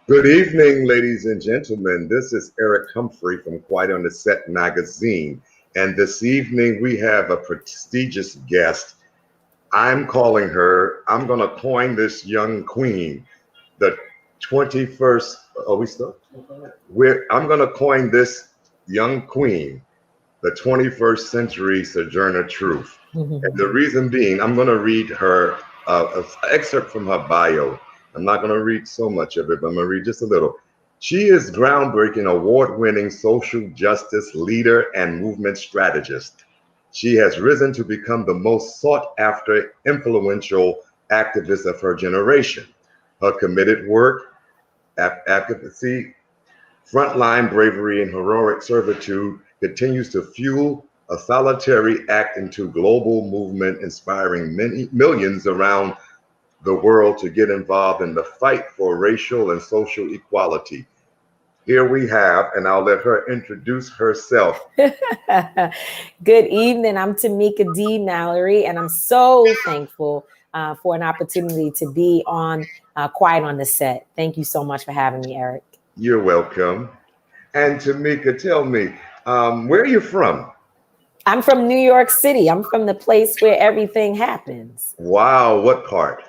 Good evening, ladies and gentlemen. This is Eric Humphrey from Quiet on the Set magazine. And this evening we have a prestigious guest. I'm going to coin this young queen, the 21st. Are we still? I'm going to coin this young queen, the 21st century Sojourner Truth. And the reason being, I'm going to read her an excerpt from her bio. I'm not going to read so much of it, but I'm going to read just a little. She is groundbreaking, award-winning social justice leader and movement strategist. She has risen to become the most sought-after, influential activist of her generation. Her committed work, advocacy, frontline bravery, and heroic servitude continues to fuel a solitary act into global movement, inspiring millions around the world to get involved in the fight for racial and social equality. Here we have, and I'll let her introduce herself. Good evening. I'm Tamika D. Mallory, and I'm so thankful for an opportunity to be on Quiet on the Set. Thank you so much for having me, Eric. You're welcome. And Tamika, tell me, where are you from? I'm from New York City. I'm from the place where everything happens. Wow, what part?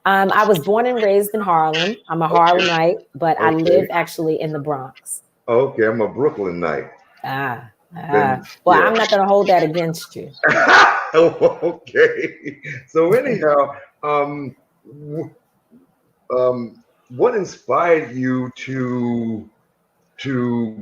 I was born and raised in Harlem. I'm a Harlemite, but I live actually in the Bronx. Okay, I'm a Brooklynite. Well, yeah. I'm not going to hold that against you. Okay. So anyhow, what inspired you to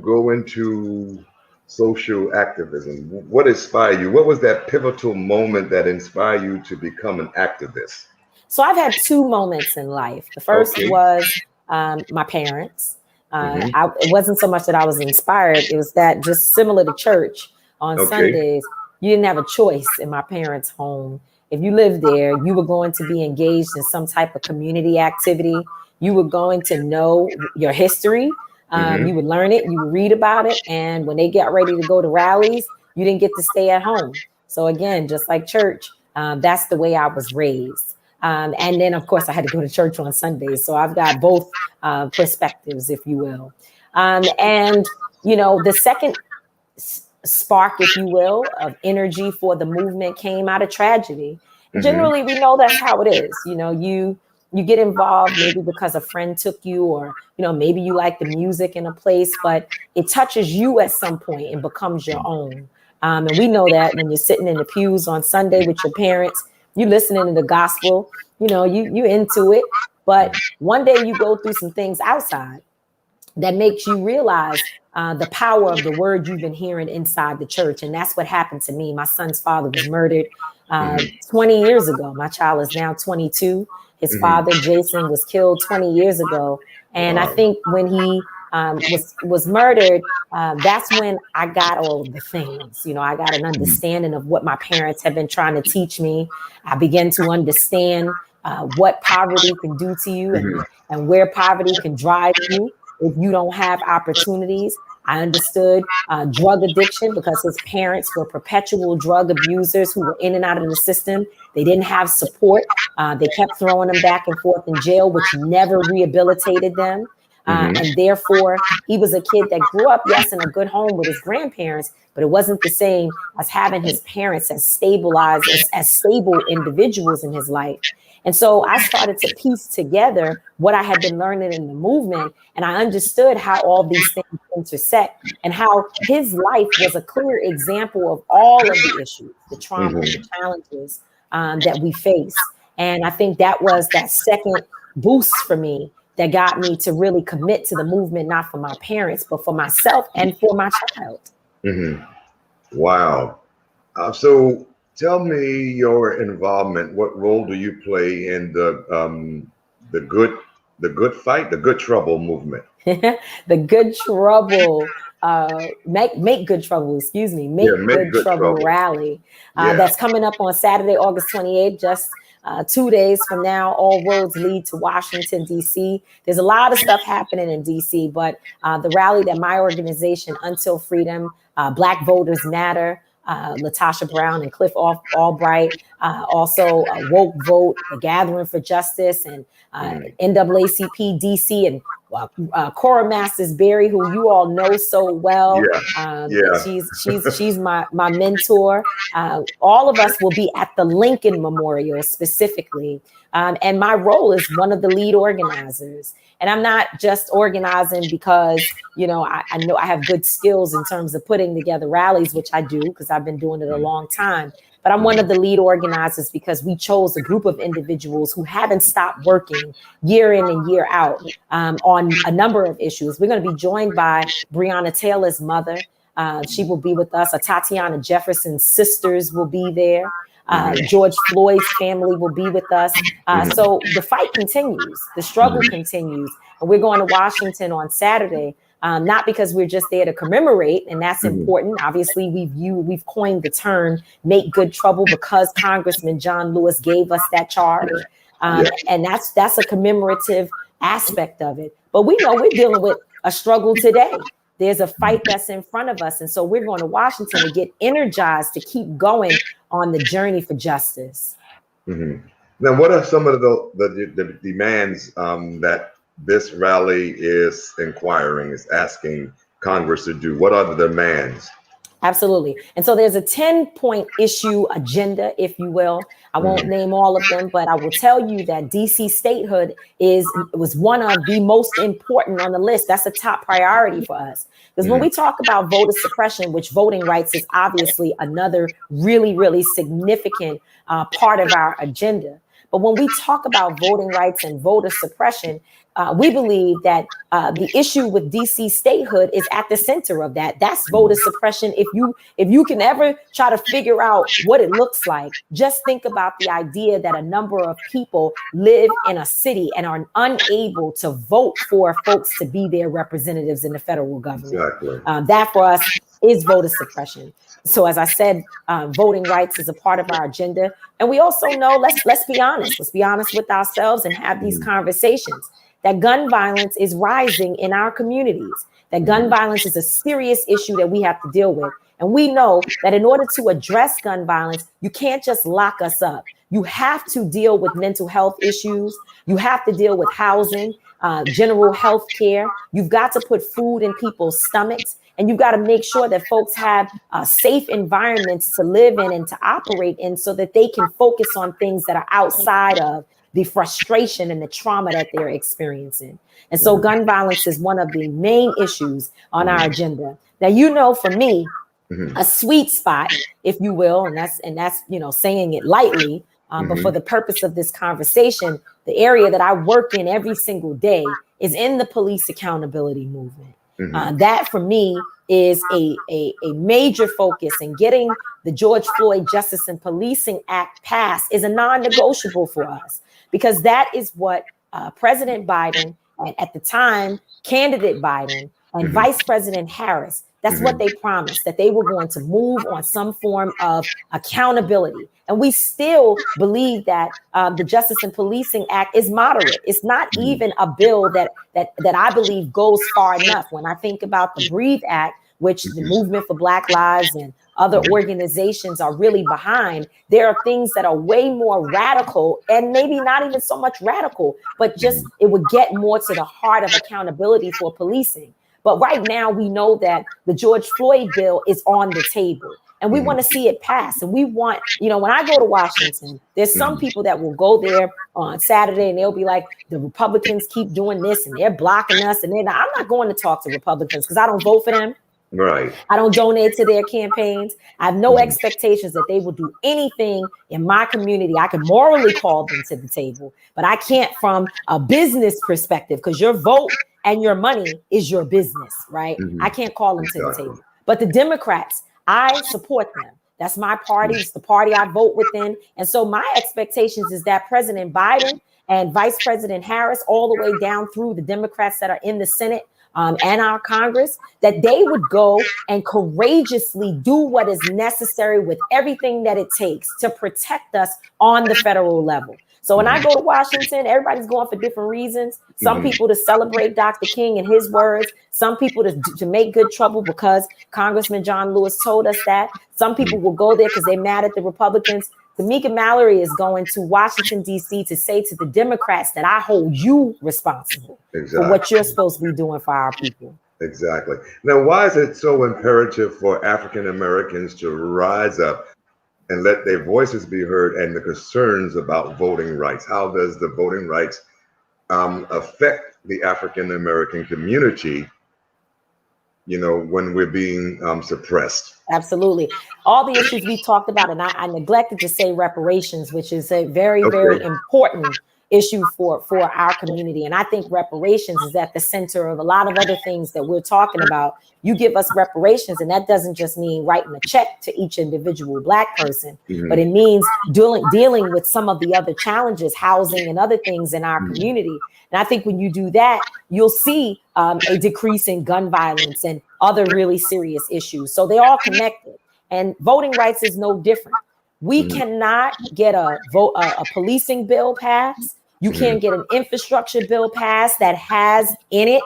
go into social activism? What inspired you? What was that pivotal moment that inspired you to become an activist? So I've had two moments in life. The first was my parents. It wasn't so much that I was inspired. It was that just similar to church on Sundays, you didn't have a choice in my parents' home. If you lived there, you were going to be engaged in some type of community activity. You were going to know your history. You would learn it, you would read about it. And when they got ready to go to rallies, you didn't get to stay at home. So again, just like church, that's the way I was raised. And then, of course, I had to go to church on Sundays. So I've got both perspectives, if you will. And, you know, the second spark, if you will, of energy for the movement came out of tragedy. Generally, we know that's how it is. You know, you get involved maybe because a friend took you, or, you know, maybe you like the music in a place, but it touches you at some point and becomes your own. And we know that when you're sitting in the pews on Sunday with your parents, you listening to the gospel, you know, you into it. But one day you go through some things outside that makes you realize the power of the word you've been hearing inside the church. And that's what happened to me. My son's father was murdered 20 years ago. My child is now 22. His father, Jason, was killed 20 years ago. And I think when he was murdered, that's when I got all of the things. You know, I got an understanding of what my parents have been trying to teach me. I began to understand what poverty can do to you and where poverty can drive you if you don't have opportunities. I understood drug addiction because his parents were perpetual drug abusers who were in and out of the system. They didn't have support. They kept throwing them back and forth in jail, which never rehabilitated them. And therefore, he was a kid that grew up, yes, in a good home with his grandparents, but it wasn't the same as having his parents as stabilized, as stable individuals in his life. And so I started to piece together what I had been learning in the movement, and I understood how all these things intersect and how his life was a clear example of all of the issues, the trauma, the challenges that we face. And I think that was that second boost for me that got me to really commit to the movement, not for my parents, but for myself and for my child. Wow. So tell me your involvement. What role do you play in the good fight, the good trouble movement? The good trouble, make good trouble, excuse me, make good trouble rally that's coming up on Saturday, August 28th, just 2 days from now. All roads lead to Washington, D.C. There's a lot of stuff happening in D.C., but the rally that my organization, Until Freedom, Black Voters Matter, Latasha Brown and Cliff Albright, also Woke Vote, the Gathering for Justice, and NAACP DC, and Cora Masters Berry, who you all know so well. Yeah. She's my mentor. All of us will be at the Lincoln Memorial specifically. And my role is one of the lead organizers. And I'm not just organizing because, I know I have good skills in terms of putting together rallies, which I do because I've been doing it a long time. But I'm one of the lead organizers because we chose a group of individuals who haven't stopped working year in and year out on a number of issues. We're going to be joined by Breonna Taylor's mother. She will be with us. Tatiana Jefferson's sisters will be there. George Floyd's family will be with us. So the fight continues. The struggle continues. And we're going to Washington on Saturday. Not because we're just there to commemorate, and that's important. Obviously, we've coined the term "make good trouble" because Congressman John Lewis gave us that charge, and that's a commemorative aspect of it. But we know we're dealing with a struggle today. There's a fight that's in front of us, and so we're going to Washington to get energized to keep going on the journey for justice. Now, what are some of the demands that this rally is asking Congress to do? What are the demands? Absolutely. And so there's a 10-point issue agenda, if you will. I won't name all of them, but I will tell you that DC statehood was one of the most important on the list. That's a top priority for us. Because when we talk about voter suppression, which voting rights is obviously another really, really significant part of our agenda. But when we talk about voting rights and voter suppression, we believe that the issue with DC statehood is at the center of that. That's voter suppression. If you can ever try to figure out what it looks like, just think about the idea that a number of people live in a city and are unable to vote for folks to be their representatives in the federal government. Exactly. That for us is voter suppression. So as I said, voting rights is a part of our agenda. And we also know, let's be honest. Let's be honest with ourselves and have these conversations. That gun violence is rising in our communities, that gun violence is a serious issue that we have to deal with. And we know that in order to address gun violence, you can't just lock us up. You have to deal with mental health issues. You have to deal with housing, general health care. You've got to put food in people's stomachs. And you've got to make sure that folks have safe environments to live in and to operate in so that they can focus on things that are outside of the frustration and the trauma that they're experiencing. And so gun violence is one of the main issues on our agenda. Now, for me, a sweet spot, if you will, and that's saying it lightly, but for the purpose of this conversation, the area that I work in every single day is in the police accountability movement. That for me is a major focus, and getting the George Floyd Justice and Policing Act passed is a non-negotiable for us, because that is what President Biden, and at the time, candidate Biden and Vice President Harris, that's what they promised, that they were going to move on some form of accountability. And we still believe that the Justice and Policing Act is moderate. It's not even a bill that I believe goes far enough. When I think about the Breathe Act, which the Movement for Black Lives and other organizations are really behind, there are things that are way more radical, and maybe not even so much radical, but just it would get more to the heart of accountability for policing. But right now, we know that the George Floyd bill is on the table, and we want to see it pass. And we want, when I go to Washington, there's some people that will go there on Saturday and they'll be like, the Republicans keep doing this and they're blocking us. And I'm not going to talk to Republicans because I don't vote for them. Right. I don't donate to their campaigns. I have no expectations that they will do anything in my community. I can morally call them to the table, but I can't from a business perspective, because your vote and your money is your business, right? I can't call them to the table. But the Democrats, I support them. That's my party. It's the party I vote within. And so my expectations is that President Biden and Vice President Harris, all the way down through the Democrats that are in the Senate, and our Congress, that they would go and courageously do what is necessary with everything that it takes to protect us on the federal level. So when I go to Washington, everybody's going for different reasons. Some people to celebrate Dr. King and his words. Some people to make good trouble because Congressman John Lewis told us that. Some people will go there because they're mad at the Republicans. Tamika Mallory is going to Washington, D.C. to say to the Democrats that I hold you responsible for what you're supposed to be doing for our people. Exactly. Now, why is it so imperative for African Americans to rise up and let their voices be heard and the concerns about voting rights? How does the voting rights affect the African American community, you know, when we're being suppressed? Absolutely. All the issues we talked about, and I neglected to say reparations, which is a very, very important issue for our community. And I think reparations is at the center of a lot of other things that we're talking about. You give us reparations, and that doesn't just mean writing a check to each individual Black person, but it means dealing with some of the other challenges, housing and other things in our community. And I think when you do that, you'll see a decrease in gun violence and other really serious issues. So they're all connected. And voting rights is no different. We cannot get a policing bill passed. You can't get an infrastructure bill passed that has in it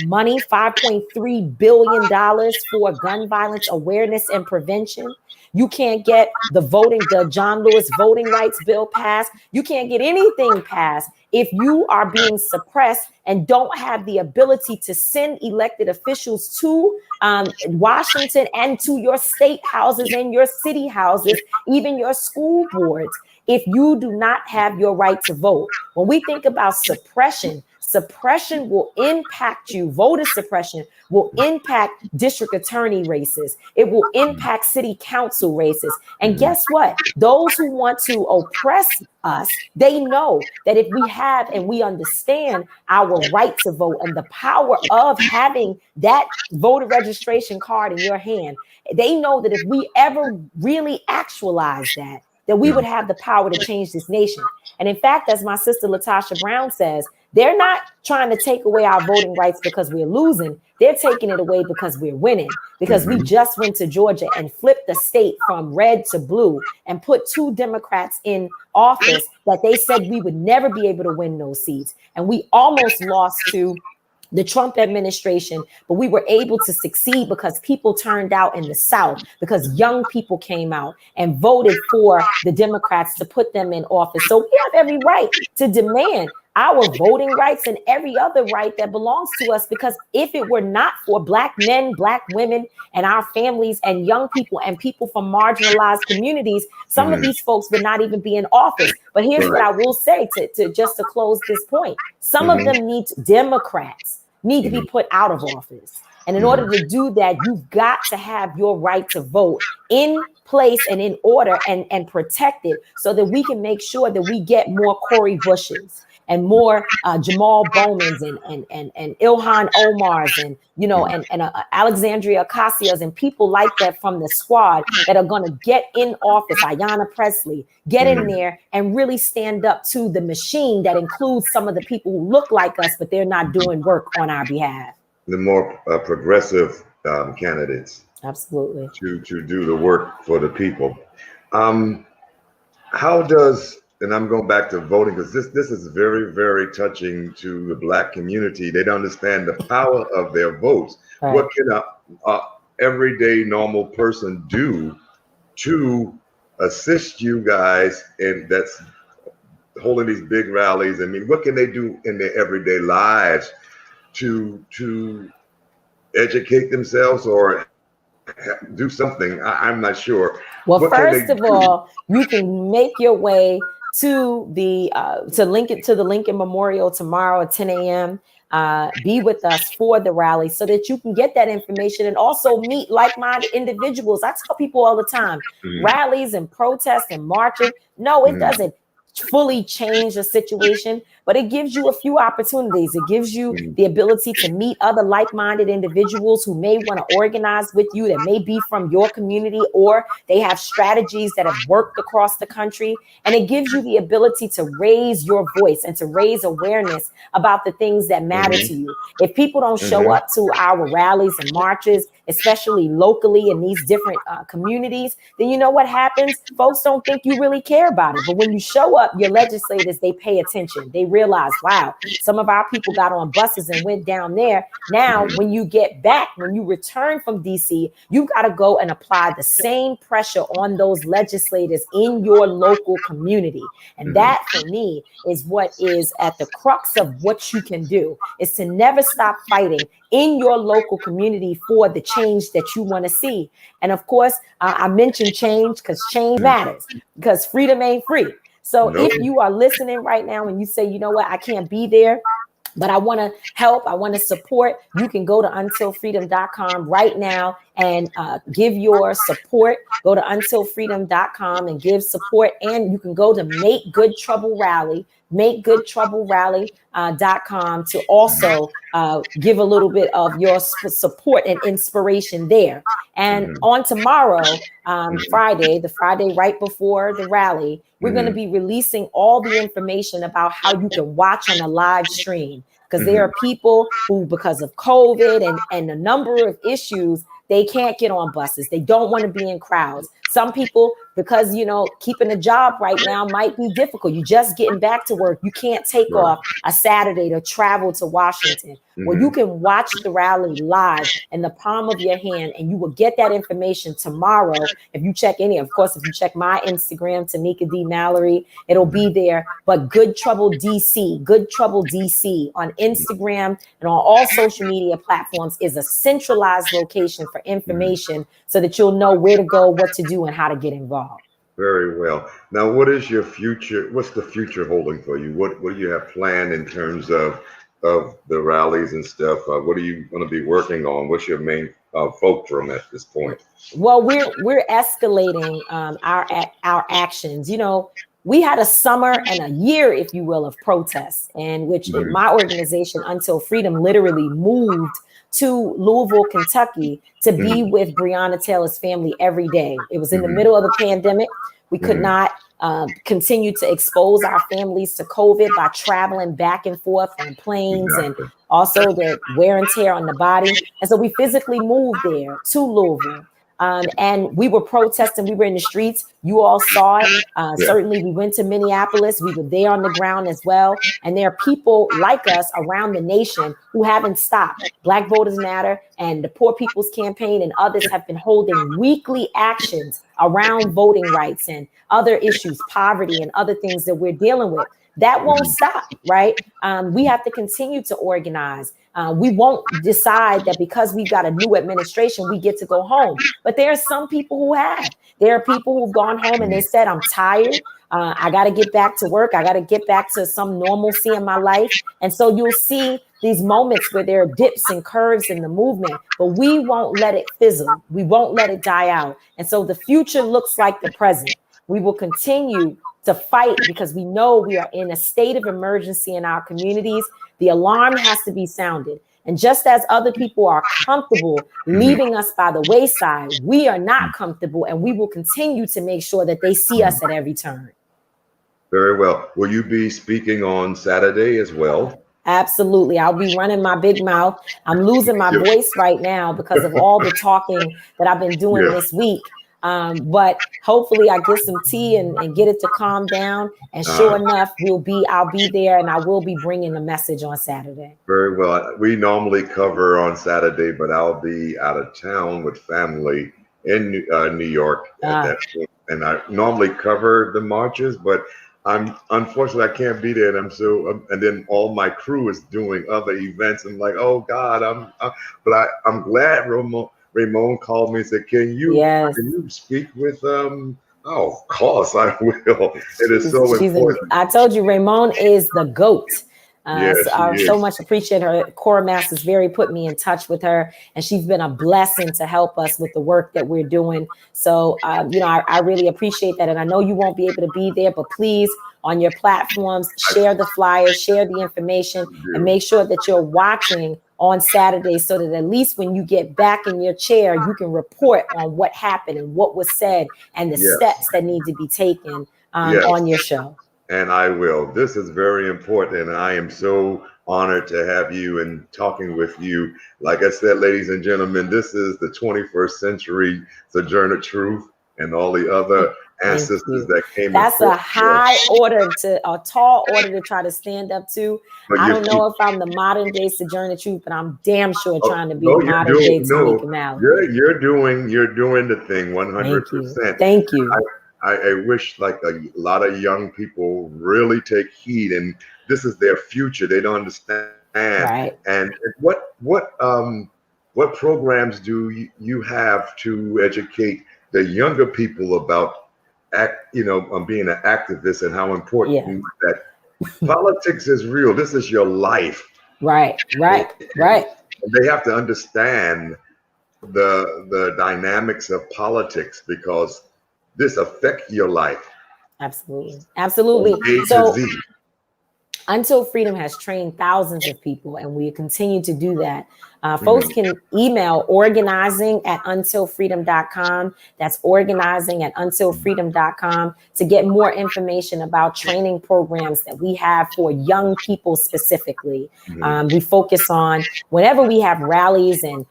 money, $5.3 billion for gun violence awareness and prevention. You can't get the John Lewis voting rights bill passed. You can't get anything passed if you are being suppressed and don't have the ability to send elected officials to Washington and to your state houses and your city houses, even your school boards, if you do not have your right to vote. When we think about suppression will impact you. Voter suppression will impact district attorney races. It will impact city council races. And guess what? Those who want to oppress us, they know that if we have and we understand our right to vote and the power of having that voter registration card in your hand, they know that if we ever really actualize that we would have the power to change this nation. And in fact, as my sister Latasha Brown says, they're not trying to take away our voting rights because we're losing. They're taking it away because we're winning, because we just went to Georgia and flipped the state from red to blue and put 2 Democrats in office that they said we would never be able to win those seats. And we almost lost to the Trump administration, but we were able to succeed because people turned out in the South, because young people came out and voted for the Democrats to put them in office. So we have every right to demand our voting rights and every other right that belongs to us, because if it were not for Black men, Black women, and our families and young people and people from marginalized communities, some of these folks would not even be in office. But here's what I will say to close this point. Some of them Democrats need to be put out of office. And in order to do that, you've got to have your right to vote in place and in order and protected, so that we can make sure that we get more Cori Bushes and more Jamal Bowmans and Ilhan Omars and, you know, and Alexandria Ocasias and people like that from the squad that are going to get in office, Ayanna Pressley, get in there and really stand up to the machine that includes some of the people who look like us, but they're not doing work on our behalf. The more progressive candidates. Absolutely. To do the work for the people. How does, and I'm going back to voting because this is very, very touching to the Black community. They don't understand the power of their votes. Right. What can a everyday normal person do to assist you guys in that's holding these big rallies? I mean, what can they do in their everyday lives to educate themselves or do something? I'm not sure. Well, first of all, you can make your way to the Lincoln Memorial tomorrow at 10 a.m. Be with us for the rally so that you can get that information and also meet like-minded individuals. I tell people all the time, rallies and protests and marching, no, it doesn't fully change the situation, but it gives you a few opportunities. It gives you the ability to meet other like-minded individuals who may want to organize with you, that may be from your community, or they have strategies that have worked across the country. And it gives you the ability to raise your voice and to raise awareness about the things that matter to you. If people don't show up to our rallies and marches, especially locally in these different communities, then you know what happens? Folks don't think you really care about it. But when you show up, what? Your legislators, they pay attention. They realize, wow, some of our people got on buses and went down there. Now, when you get back, when you return from DC, you got to go and apply the same pressure on those legislators in your local community. And that, for me, is what is at the crux of what you can do, is to never stop fighting in your local community for the change that you want to see. And of course, I mentioned change because change matters, because freedom ain't free. So if you are listening right now and you say, you know what, I can't be there, but I want to help, I want to support, you can go to untilfreedom.com right now and give your support. Go to untilfreedom.com and give support. And you can go to Make Good Trouble Rally, makegoodtroublerally.com to also give a little bit of your support and inspiration there. And on tomorrow, Friday, the Friday right before the rally, we're going to be releasing all the information about how you can watch on a live stream. Because there are people who, because of COVID and a number of issues, they can't get on buses. They don't want to be in crowds. Some people, because, you know, keeping a job right now might be difficult. You're just getting back to work. You can't take off a Saturday to travel to Washington. Well, you can watch the rally live in the palm of your hand, and you will get that information tomorrow. If you check of course, if you check my Instagram, Tamika D. Mallory, it'll be there. But Good Trouble DC on Instagram and on all social media platforms is a centralized location for information so that you'll know where to go, what to do, and how to get involved. Very well. Now, what is your future? What's the future holding for you? What do you have planned in terms of the rallies and stuff? What are you going to be working on? What's your main fulcrum at this point? Well, we're escalating our actions. You know, we had a summer and a year, if you will, of protests, and which my organization, Until Freedom, literally moved to Louisville, Kentucky to be with Breonna Taylor's family every day. It was in the middle of the pandemic. We could not continue to expose our families to COVID by traveling back and forth on planes and also the wear and tear on the body. And so we physically moved there to Louisville. And we were protesting. We were in the streets. You all saw it. Certainly, we went to Minneapolis. We were there on the ground as well. And there are people like us around the nation who haven't stopped. Black Voters Matter and the Poor People's Campaign and others have been holding weekly actions around voting rights and other issues, poverty and other things that we're dealing with. That won't stop, right? We have to continue to organize. We won't decide that because we've got a new administration, we get to go home. But there are some people who have. There are people who've gone home and they said, I'm tired. I got to get back to work. I got to get back to some normalcy in my life. And so you'll see these moments where there are dips and curves in the movement, but we won't let it fizzle. We won't let it die out. And so the future looks like the present. We will continue to fight because we know we are in a state of emergency in our communities. The alarm has to be sounded. And just as other people are comfortable leaving us by the wayside, we are not comfortable, and we will continue to make sure that they see us at every turn. Very well. Will you be speaking on Saturday as well? Absolutely. I'll be running my big mouth. I'm losing my voice right now because of all the talking that I've been doing this week. But hopefully I get some tea and get it to calm down. And sure enough, I'll be there, and I will be bringing the message on Saturday. Very well. We normally cover on Saturday, but I'll be out of town with family in New York at that point. And I normally cover the marches, but unfortunately I can't be there, and and then all my crew is doing other events. And like, oh God, but I'm glad Ramon called me and said, can you speak with oh, of course I will. It is so important. I told you, Ramon is the GOAT. So I so much appreciate her. Cora Masters put me in touch with her, and she's been a blessing to help us with the work that we're doing. So, I really appreciate that. And I know you won't be able to be there, but please, on your platforms, share the flyers, share the information, and make sure that you're watching on Saturday so that at least when you get back in your chair, you can report on what happened and what was said and the steps that need to be taken on your show. And I will. This is very important, and I am so honored to have you and talking with you. Like I said, ladies and gentlemen, this is the 21st Century Sojourner Truth and all the other ancestors that came. That's a a tall order to try to stand up to. But I don't know if I'm the modern day Sojourner Truth, but I'm damn sure trying to be the modern day Tamika Mallory. You're doing the thing 100%. Thank you. I wish like a lot of young people really take heed, and this is their future. They don't understand. Right. And what programs do you have to educate the younger people about being an activist and how important that politics is real. This is your life. Right. And they have to understand the dynamics of politics because this affects your life. Absolutely. So Until Freedom has trained thousands of people, and we continue to do that. Folks can email organizing@untilfreedom.com. That's organizing@untilfreedom.com to get more information about training programs that we have for young people specifically. We focus on whenever we have rallies and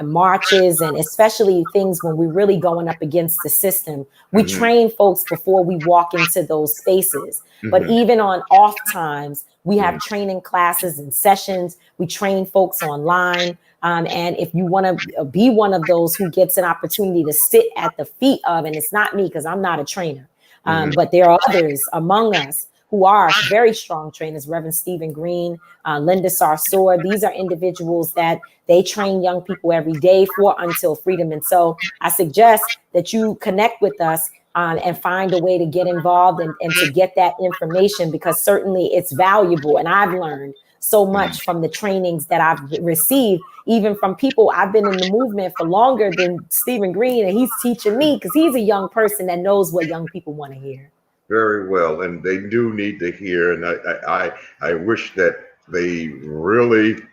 marches, and especially things when we're really going up against the system. We train folks before we walk into those spaces. But even on off times, we have training classes and sessions. We train folks online. And if you want to be one of those who gets an opportunity to sit at the feet of, and it's not me because I'm not a trainer, but there are others among us who are very strong trainers, Reverend Stephen Green, Linda Sarsour. These are individuals that they train young people every day for Until Freedom. And so I suggest that you connect with us and find a way to get involved and to get that information, because certainly it's valuable. And I've learned so much from the trainings that I've received, even from people. I've been in the movement for longer than Stephen Green, and he's teaching me because he's a young person that knows what young people want to hear. Very well, and they do need to hear, and I wish that they really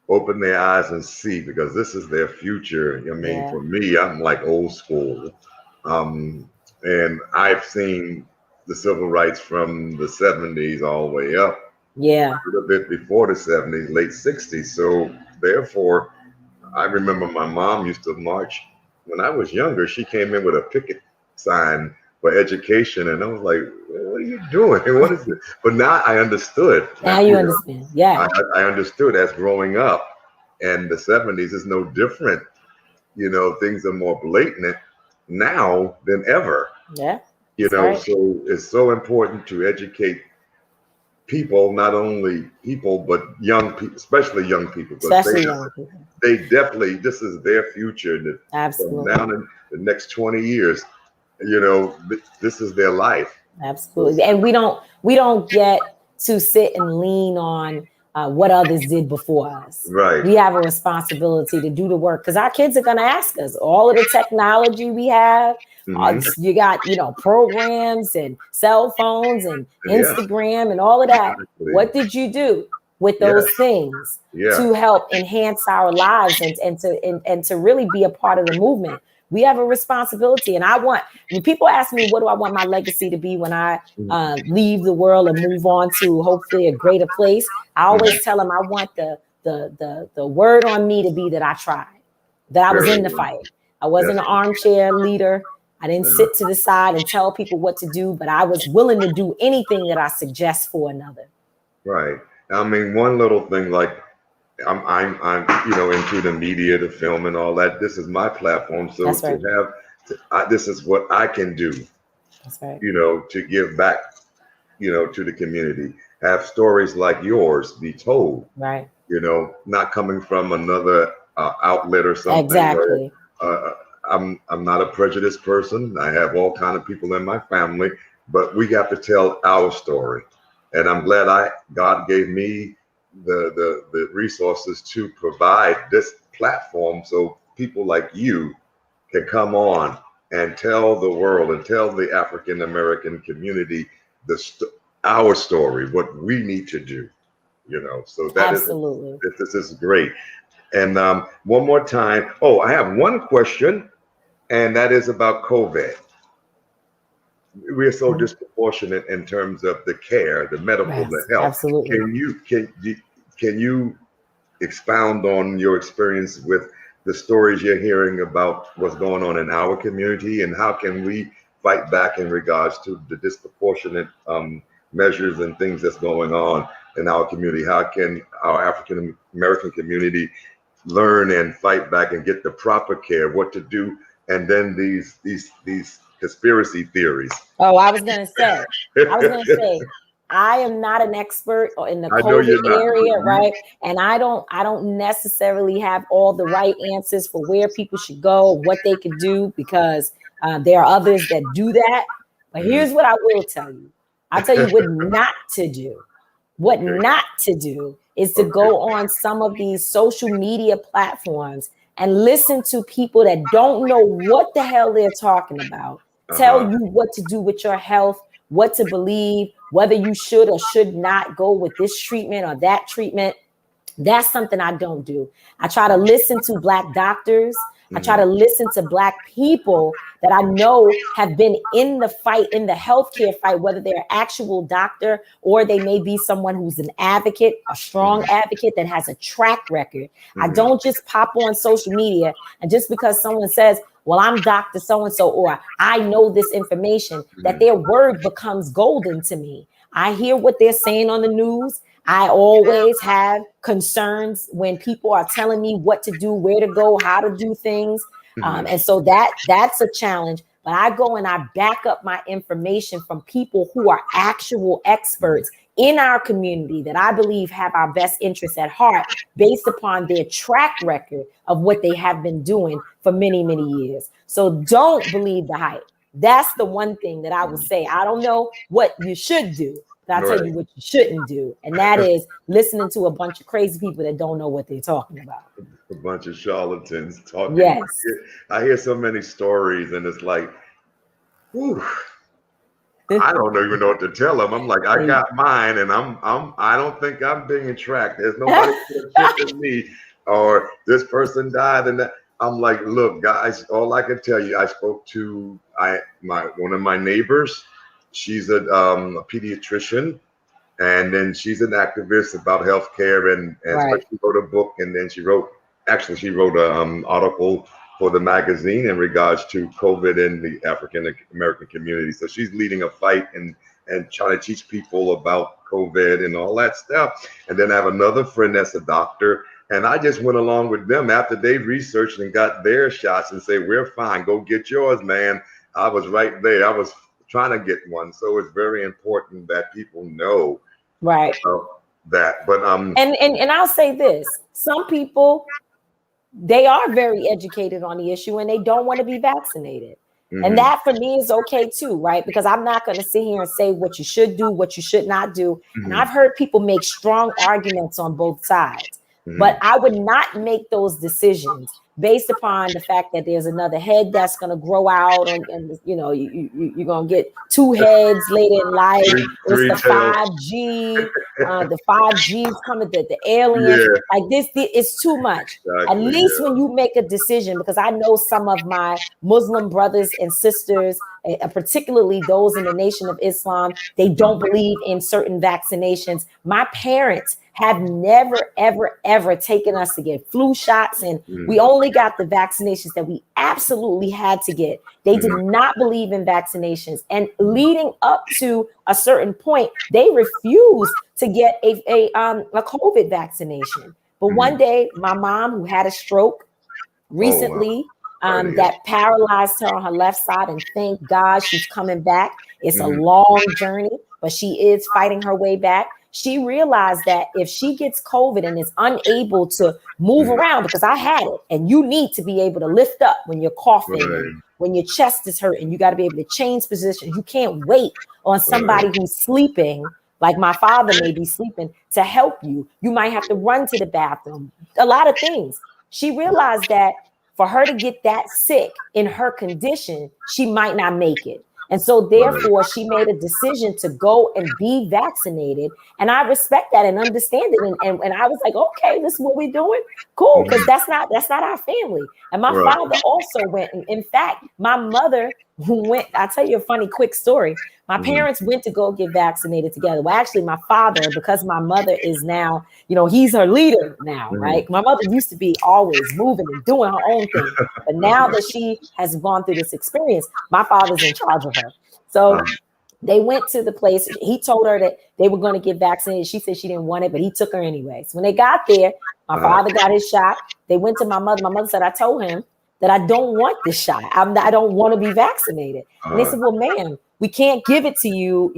open their eyes and see, because this is their future. I mean, for me, I'm like old school, and I've seen the civil rights from the 70s all the way up, a little bit before the 70s, late 60s. So therefore, I remember my mom used to march when I was younger. She came in with a picket sign for education, and I was like, what are you doing? What is it? But now I understood. Now you understand. I understood as growing up, and the 70s is no different. Things are more blatant now than ever. So it's so important to educate people, not only people, but young people, especially young people. They definitely, this is their future. Absolutely. Now in the next 20 years, this is their life. Absolutely. And we don't get to sit and lean on what others did before us. Right. We have a responsibility to do the work, because our kids are going to ask us. All of the technology we have, you got, programs and cell phones and Instagram and all of that. Exactly. What did you do with those things to help enhance our lives and to really be a part of the movement? We have a responsibility. And when people ask me, what do I want my legacy to be when I leave the world and move on to hopefully a greater place? I always tell them I want the word on me to be that I tried, that I was in the fight. I wasn't an armchair leader. I didn't sit to the side and tell people what to do, but I was willing to do anything that I suggest for another. Right. I mean, one little thing, like, I'm into the media, the film and all that. This is my platform. So this is what I can do, to give back, to the community, have stories like yours be told, right. Not coming from another outlet or something. Exactly. I'm not a prejudiced person. I have all kind of people in my family, but we got to tell our story. And I'm glad God gave me the resources to provide this platform so people like you can come on and tell the world and tell the African American community our story, what we need to do, so that Absolutely. This is great. And one more time, I have one question, and that is about COVID. We are so disproportionate in terms of the care, the medical, the health. Absolutely. Can you expound on your experience with the stories you're hearing about what's going on in our community, and how can we fight back in regards to the disproportionate measures and things that's going on in our community? How can our African American community learn and fight back and get the proper care, what to do, and then these conspiracy theories? Oh, I was gonna say, I am not an expert in the COVID area, right? And I don't necessarily have all the right answers for where people should go, what they could do, because there are others that do that. But here's what I will tell you. I'll tell you what not to do. What not to do is to go on some of these social media platforms and listen to people that don't know what the hell they're talking about, tell you what to do with your health, what to believe, whether you should or should not go with this treatment or that treatment. That's something I don't do. I try to listen to Black doctors. I try to listen to Black people that I know have been in the fight, in the healthcare fight, whether they're an actual doctor or they may be someone who's an advocate, a strong advocate that has a track record. I don't just pop on social media and just because someone says, well, I'm Dr. So-and-so, or I know this information, that their word becomes golden to me. I hear what they're saying on the news. I always have concerns when people are telling me what to do, where to go, how to do things. And so that's a challenge. But I go and I back up my information from people who are actual experts in our community that I believe have our best interests at heart based upon their track record of what they have been doing for many, many years. So don't believe the hype. That's the one thing that I would say. I don't know what you should do, but I'll tell you what you shouldn't do. And that is listening to a bunch of crazy people that don't know what they're talking about. A bunch of charlatans talking. Yes. I hear so many stories and it's like, whew, I don't even know what to tell them. I'm like, I got mine and I don't think I'm being tracked. There's nobody checking me, or this person died and that. I'm like, look, guys, all I can tell you, I spoke to one of my neighbors. She's a pediatrician, and then she's an activist about healthcare, and so she wrote a book, and then she wrote an article for the magazine in regards to COVID in the African American community. So she's leading a fight and trying to teach people about COVID and all that stuff. And then I have another friend that's a doctor, and I just went along with them after they researched and got their shots and say, we're fine, go get yours, man. I was right there. I was trying to get one. So it's very important that people know that. But and I'll say this, some people, they are very educated on the issue and they don't want to be vaccinated. And that for me is okay too, right? Because I'm not going to sit here and say what you should do, what you should not do. And I've heard people make strong arguments on both sides. But I would not make those decisions based upon the fact that there's another head that's going to grow out, and you know, you're going to get two heads later in life. It's the 5G, the 5G coming, the aliens. Yeah. Like this is too much. Exactly, at least when you make a decision, because I know some of my Muslim brothers and sisters, particularly those in the Nation of Islam, they don't believe in certain vaccinations. My parents have never, ever, ever taken us to get flu shots. And we only got the vaccinations that we absolutely had to get. They did not believe in vaccinations. And leading up to a certain point, they refused to get a COVID vaccination. But one day, my mom, who had a stroke recently, that paralyzed her on her left side, and thank God she's coming back. It's a long journey, but she is fighting her way back. She realized that if she gets COVID and is unable to move around, because I had it, and you need to be able to lift up when you're coughing, and when your chest is hurting, you got to be able to change positions. You can't wait on somebody who's sleeping, like my father may be sleeping, to help you. You might have to run to the bathroom, a lot of things. She realized that for her to get that sick in her condition, she might not make it. And so therefore, she made a decision to go and be vaccinated. And I respect that and understand it. And I was like, okay, this is what we're doing. Cool. Because that's not our family. And my father also went. In fact, my mother, who went, I'll tell you a funny quick story. My parents went to go get vaccinated together. Well, actually, my father, because my mother is now, he's her leader now, right? My mother used to be always moving and doing her own thing. But now that she has gone through this experience, my father's in charge of her. So they went to the place. He told her that they were going to get vaccinated. She said she didn't want it, but he took her anyway. So when they got there, my father got his shot. They went to my mother. My mother said, I told him that I don't want this shot. I don't want to be vaccinated. And they said, well, ma'am, we can't give it to you,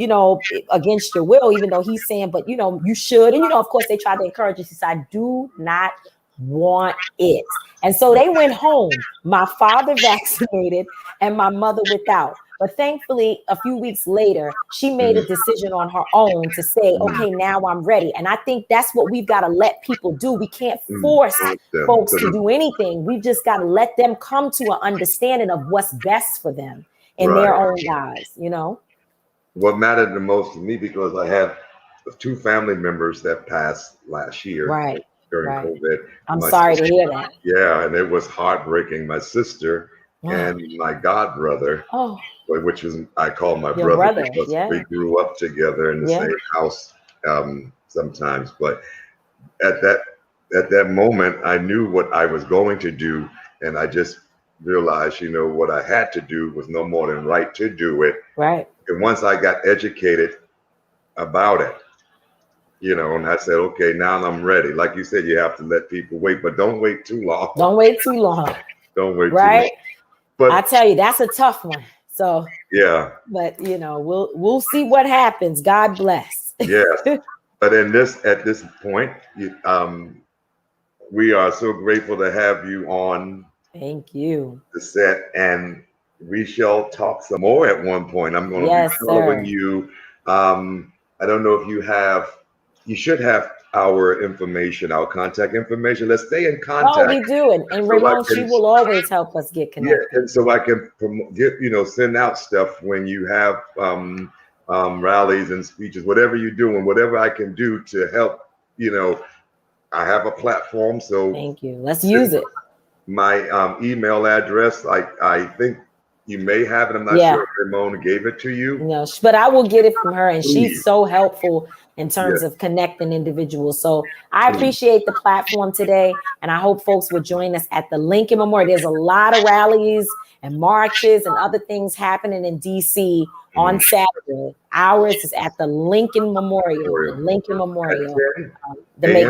against your will, even though he's saying, but, you should. And, of course, they tried to encourage her. She said, I do not want it. And so they went home. My father vaccinated and my mother without. But thankfully, a few weeks later, she made a decision on her own to say, okay, now I'm ready. And I think that's what we've got to let people do. We can't force folks to do anything. We've just got to let them come to an understanding of what's best for them in their own lives, What mattered the most to me, because I have 2 family members that passed last year during COVID. I'm sorry to hear that. Yeah, and it was heartbreaking. My sister and my god brother, which is I call my brother because we grew up together in the same house sometimes. But at that moment, I knew what I was going to do, and I just realized, what I had to do was no more than right to do it. Right. And once I got educated about it, and I said, okay, now I'm ready. Like you said, you have to let people wait, but don't wait too long. Don't wait too long. Don't wait too long. Right. But I tell you, that's a tough one. So yeah. But we'll see what happens. God bless. Yes. But at this point, we are so grateful to have you on. Thank you. The set, and we shall talk some more at one point. I'm going to be following you. I don't know if you should have our information, our contact information. Let's stay in contact. Oh, we do. And Ramon, she will always help us get connected. Yeah, and so I can send out stuff when you have rallies and speeches, whatever you're doing, whatever I can do to help. I have a platform, so thank you. Let's use it. My email address, I think you may have it. I'm not sure if Ramon gave it to you. No, but I will get it from her, and she's so helpful in terms of connecting individuals. So I appreciate the platform today, and I hope folks will join us at the Lincoln Memorial. There's a lot of rallies and marches and other things happening in DC on Saturday. Ours is at the Lincoln Memorial. The Make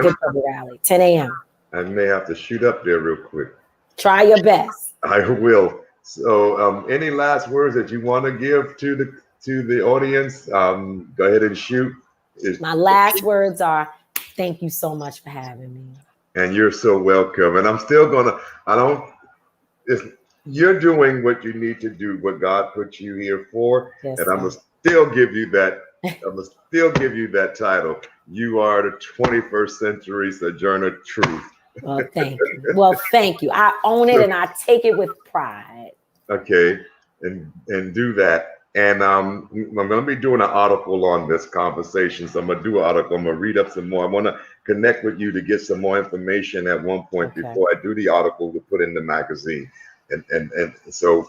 Good Trouble Rally, 10 a.m. I may have to shoot up there real quick. Try your best. I will. So, any last words that you want to give to the audience? Go ahead and shoot. My last words are, thank you so much for having me. And you're so welcome. And I'm still gonna. You're doing what you need to do, what God put you here for, and I'm gonna still give you that. I'm gonna still give you that title. You are the 21st century Sojourner Truth. Well, thank you. I own it and I take it with pride. Okay, and do that. And I'm going to be doing an article on this conversation. So I'm going to do an article. I'm going to read up some more. I want to connect with you to get some more information at one point before I do the article to put in the magazine. And so,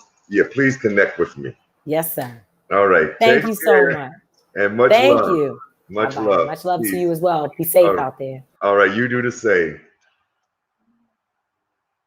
please connect with me. Yes, sir. All right. Thank you so much. And much love. Thank you. Much love. Much love to you as well. Be safe out there. All right. You do the same.